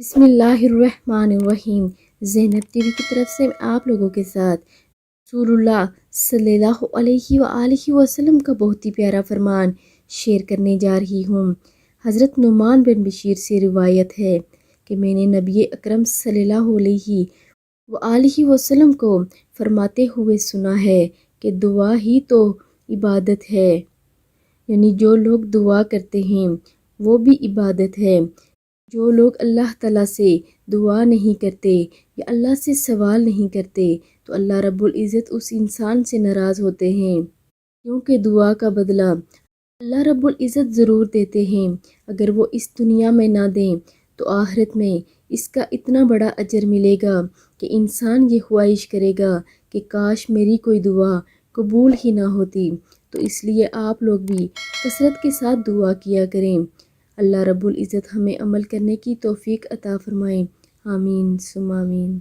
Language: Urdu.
بسم اللہ الرحمن الرحیم۔ زینب ٹی وی کی طرف سے آپ لوگوں کے ساتھ رسول اللہ صلی اللہ علیہ وآلہ وسلم کا بہت ہی پیارا فرمان شیئر کرنے جا رہی ہوں۔ حضرت نعمان بن بشیر سے روایت ہے کہ میں نے نبی اکرم صلی اللہ علیہ وآلہ وسلم کو فرماتے ہوئے سنا ہے کہ دعا ہی تو عبادت ہے، یعنی جو لوگ دعا کرتے ہیں وہ بھی عبادت ہے۔ جو لوگ اللہ تعالیٰ سے دعا نہیں کرتے یا اللہ سے سوال نہیں کرتے تو اللہ رب العزت اس انسان سے ناراض ہوتے ہیں، کیونکہ دعا کا بدلہ اللہ رب العزت ضرور دیتے ہیں۔ اگر وہ اس دنیا میں نہ دیں تو آخرت میں اس کا اتنا بڑا اجر ملے گا کہ انسان یہ خواہش کرے گا کہ کاش میری کوئی دعا قبول ہی نہ ہوتی۔ تو اس لیے آپ لوگ بھی کثرت کے ساتھ دعا کیا کریں۔ اللہ رب العزت ہمیں عمل کرنے کی توفیق عطا فرمائے۔ آمین ثم آمین۔